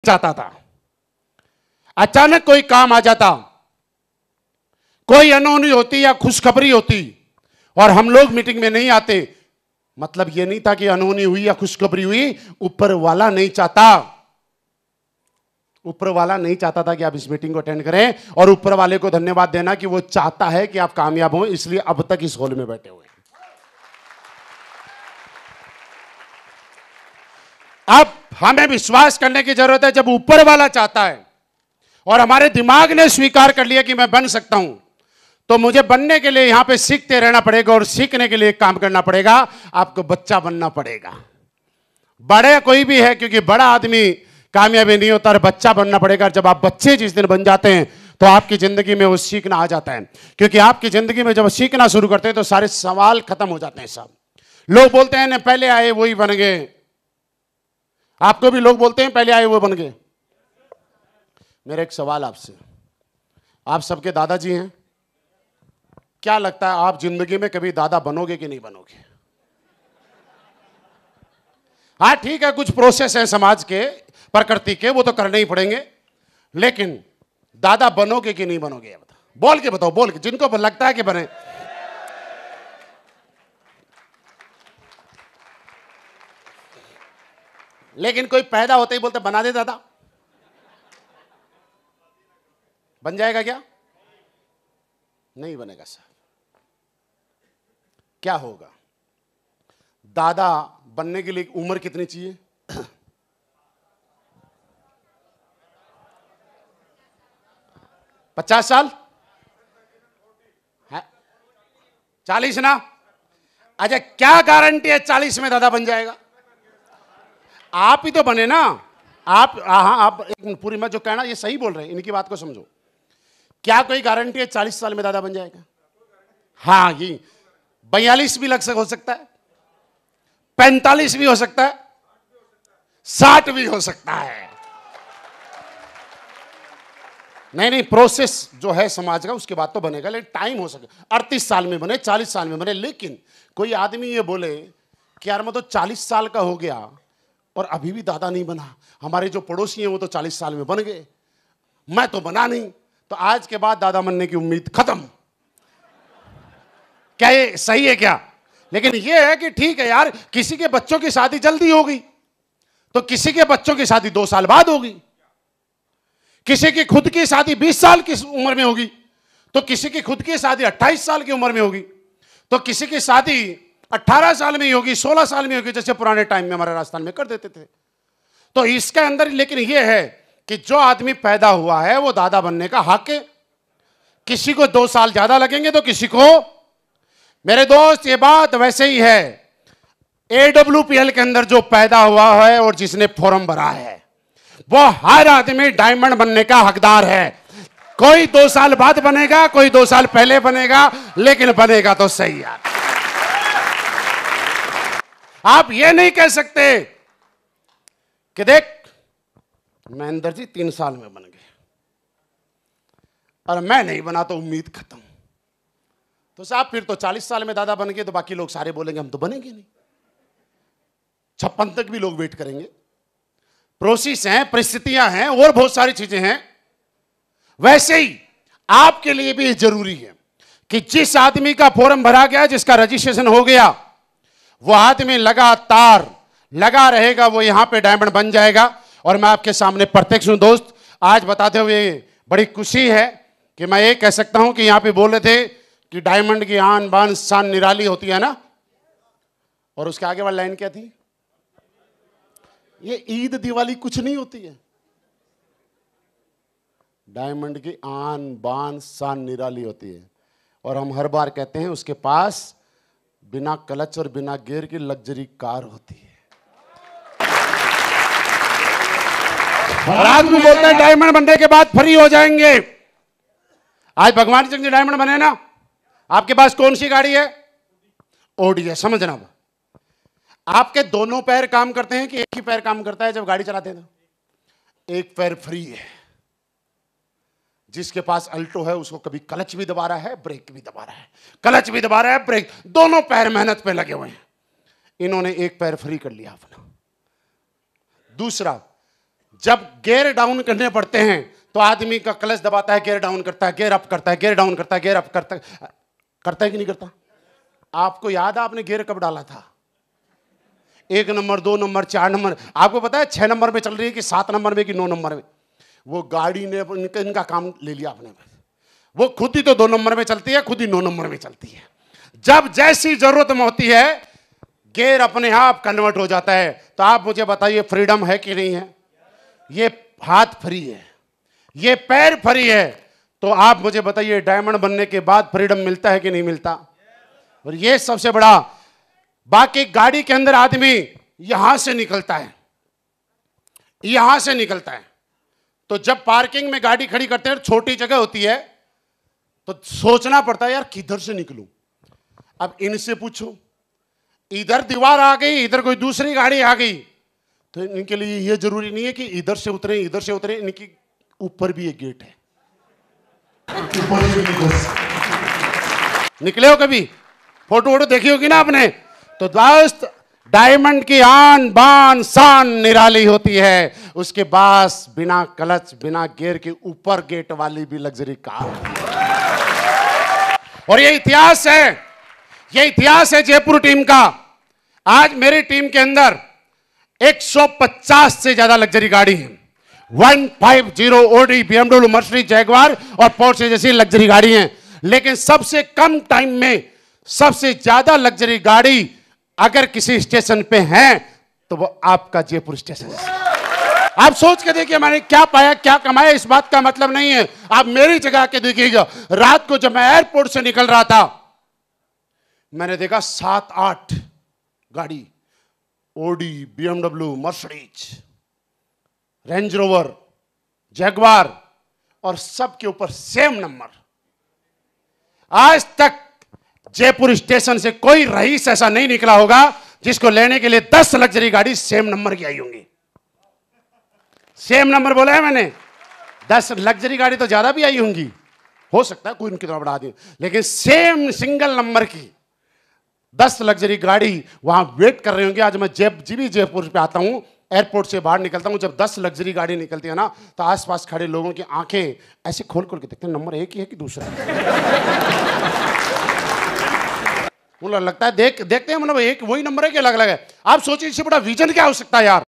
चाहता था। अचानक कोई काम आ जाता, कोई अनहोनी होती या खुशखबरी होती और हम लोग मीटिंग में नहीं आते, मतलब यह नहीं था कि अनहोनी हुई या खुशखबरी हुई, ऊपर वाला नहीं चाहता, ऊपर वाला नहीं चाहता था कि आप इस मीटिंग को अटेंड करें, और ऊपर वाले को धन्यवाद देना कि वो चाहता है कि आप कामयाब हो, इसलिए अब तक इस हॉल में बैठे हुए हैं। अब हमें विश्वास करने की जरूरत है, जब ऊपर वाला चाहता है और हमारे दिमाग ने स्वीकार कर लिया कि मैं बन सकता हूं, तो मुझे बनने के लिए यहां पे सीखते रहना पड़ेगा, और सीखने के लिए एक काम करना पड़ेगा, आपको बच्चा बनना पड़ेगा। बड़े कोई भी है, क्योंकि बड़ा आदमी कामयाबी नहीं होता, बच्चा बनना पड़ेगा। जब आप बच्चे जिस दिन बन जाते हैं तो आपकी जिंदगी में वो सीखना आ जाता है, क्योंकि आपकी जिंदगी में जब सीखना शुरू करते हैं तो सारे सवाल खत्म हो जाते हैं। सब लोग बोलते हैं ना पहले आए वही बन गए, आपको भी लोग बोलते हैं पहले आए वो बन गए। मेरा एक सवाल आपसे, आप सबके दादाजी हैं, क्या लगता है आप जिंदगी में कभी दादा बनोगे कि नहीं बनोगे? हाँ ठीक है, कुछ प्रोसेस है समाज के, प्रकृति के, वो तो करने ही पड़ेंगे, लेकिन दादा बनोगे कि नहीं बनोगे? बोल के बताओ, बोल के, जिनको लगता है कि बने। लेकिन कोई पैदा होते ही बोलते बना दे दादा, बन जाएगा क्या? नहीं बनेगा साहब। क्या होगा? दादा बनने के लिए उम्र कितनी चाहिए? 50 साल है? 40 ना? अच्छा, क्या गारंटी है 40 में दादा बन जाएगा? आप ही तो बने ना आप। हाँ, आप एक पूरी, मैं जो कहना ये सही बोल रहे हैं, इनकी बात को समझो। क्या कोई गारंटी है 40 साल में दादा बन जाएगा? हाँ, ये 42 भी हो सकता है, 45 भी हो सकता है, 60 भी हो सकता है। नहीं, प्रोसेस जो है समाज का, उसके बाद तो बनेगा, लेकिन टाइम हो सके 38 साल में बने, 40 साल में बने। लेकिन कोई आदमी ये बोले कि यार मैं तो 40 साल का हो गया और अभी भी दादा नहीं बना, हमारे जो पड़ोसी हैं वो तो 40 साल में बन गए, मैं तो बना नहीं, तो आज के बाद दादा बनने की उम्मीद खत्म। क्या ये सही है क्या? लेकिन ये है कि ठीक है यार, किसी के बच्चों की शादी जल्दी होगी तो किसी के बच्चों की शादी 2 साल बाद होगी, किसी की खुद की शादी 20 साल की उम्र में होगी, तो किसी की खुद की शादी 28 साल की उम्र में होगी, तो किसी की शादी 18 साल में ही होगी, 16 साल में होगी, जैसे पुराने टाइम में हमारे राजस्थान में कर देते थे। तो इसके अंदर लेकिन यह है कि जो आदमी पैदा हुआ है वो दादा बनने का हक है। किसी को 2 साल ज्यादा लगेंगे तो किसी को, मेरे दोस्त ये बात वैसे ही है, AWPL के अंदर जो पैदा हुआ है और जिसने फॉर्म भरा है वो हर आदमी डायमंड बनने का हकदार है। कोई 2 साल बाद बनेगा, कोई 2 साल पहले बनेगा, लेकिन बनेगा तो सही यार। आप ये नहीं कह सकते कि देख महेंद्र जी 3 साल में बन गए और मैं नहीं बना तो उम्मीद खत्म। तो साहब फिर तो 40 साल में दादा बन गए तो बाकी लोग सारे बोलेंगे हम तो बनेंगे नहीं, 56 तक भी लोग वेट करेंगे। प्रोसेस हैं, परिस्थितियां हैं, और बहुत सारी चीजें हैं। वैसे ही आपके लिए भी जरूरी है कि जिस आदमी का फॉर्म भरा गया, जिसका रजिस्ट्रेशन हो गया, वो आदमी लगातार लगा रहेगा, वो यहां पे डायमंड बन जाएगा। और मैं आपके सामने प्रत्यक्ष हूं दोस्त, आज बताते हुए बड़ी खुशी है कि मैं ये कह सकता हूं कि यहां पे बोल रहे थे कि डायमंड की आन बान शान निराली होती है ना, और उसके आगे वाली लाइन क्या थी? ये ईद दिवाली कुछ नहीं होती है, डायमंड की आन बान शान निराली होती है। और हम हर बार कहते हैं उसके पास बिना क्लच और बिना गियर की लग्जरी कार होती है। और आदमी बोलते हैं डायमंड बनने के बाद फ्री हो जाएंगे। आज भगवान सिंह जी डायमंड बने ना, आपके पास कौन सी गाड़ी है? ऑडी है। समझना, आपके दोनों पैर काम करते हैं कि एक ही पैर काम करता है जब गाड़ी चलाते हैं? एक पैर फ्री है। जिसके पास अल्टो है उसको कभी क्लच भी दबा रहा है, ब्रेक भी दबा रहा है, क्लच भी दबा रहा है, ब्रेक, दोनों पैर मेहनत पे लगे हुए हैं। इन्होंने एक पैर फ्री कर लिया अपना। दूसरा, जब गियर डाउन करने पड़ते हैं तो आदमी का क्लच दबाता है, गियर डाउन करता है, गियर अप करता है, गियर डाउन करता है, गियर अप करता है, करता है कि नहीं करता? आपको याद है आपने गियर कब डाला था? 1 नंबर, 2 नंबर, 4 नंबर, आपको पता है 6 नंबर में चल रही है कि 7 नंबर में कि 9 नंबर में? वो गाड़ी ने इनका काम ले लिया आपने। वो खुद ही तो 2 नंबर में चलती है, खुद ही 9 नंबर में चलती है। जब जैसी जरूरत में होती है गियर अपने आप कन्वर्ट हो जाता है। तो आप मुझे बताइए फ्रीडम है कि नहीं है? ये हाथ फ्री है, ये पैर फ्री है, तो आप मुझे बताइए डायमंड बनने के बाद फ्रीडम मिलता है कि नहीं मिलता? और ये सबसे बड़ा, बाकी गाड़ी के अंदर आदमी यहां से निकलता है, यहां से निकलता है, तो जब पार्किंग में गाड़ी खड़ी करते हैं, छोटी जगह होती है, तो सोचना पड़ता है यार किधर से निकलूं। अब इनसे पूछो, इधर दीवार आ गई, इधर कोई दूसरी गाड़ी आ गई, तो इनके लिए यह जरूरी नहीं है कि इधर से उतरे, इधर से उतरे, इनकी ऊपर भी एक गेट है। निकले हो कभी? फोटो वोटो देखी होगी ना आपने? तो दोस्त, डायमंड की आन बान शान निराली होती है, उसके पास बिना क्लच बिना गियर के ऊपर गेट वाली भी लग्जरी कार। और ये इतिहास है, ये इतिहास है जयपुर टीम का। आज मेरी टीम के अंदर 150 से ज्यादा लग्जरी गाड़ी है। 150 ओडी, BMW, मर्सिडीज, जैगवार और पोर्शे जैसी लग्जरी गाड़ी हैं। लेकिन सबसे कम टाइम में सबसे ज्यादा लग्जरी गाड़ी अगर किसी स्टेशन पे है तो वो आपका जयपुर स्टेशन है। आप सोच के देखिए मैंने क्या पाया, क्या कमाया, इस बात का मतलब नहीं है। आप मेरी जगह के देखिएगा, रात को जब मैं एयरपोर्ट से निकल रहा था, मैंने देखा 7-8 गाड़ी, Audi, BMW, Mercedes, Range Rover, Jaguar, और सबके ऊपर सेम नंबर। आज तक जयपुर स्टेशन से कोई रईस ऐसा नहीं निकला होगा जिसको लेने के लिए 10 लग्जरी गाड़ी सेम नंबर की आई होंगी। सेम नंबर बोला है मैंने, 10 लग्जरी गाड़ी तो ज्यादा भी आई होंगी, हो सकता है कोई उनकी तरह बढ़ा दी, लेकिन सेम सिंगल नंबर की 10 लग्जरी गाड़ी वहां वेट कर रही होंगी। आज मैं जयपुर पे आता हूं, एयरपोर्ट से बाहर निकलता हूं, जब 10 लग्जरी गाड़ी निकलती है ना, तो आसपास खड़े लोगों की आंखें ऐसे खोल खोल के देखते हैं, नंबर एक ही है कि दूसरा है। लगता है देखते हैं, मतलब एक वही नंबर है कि अलग अलग है। आप सोचिए इससे बड़ा विजन क्या हो सकता है यार।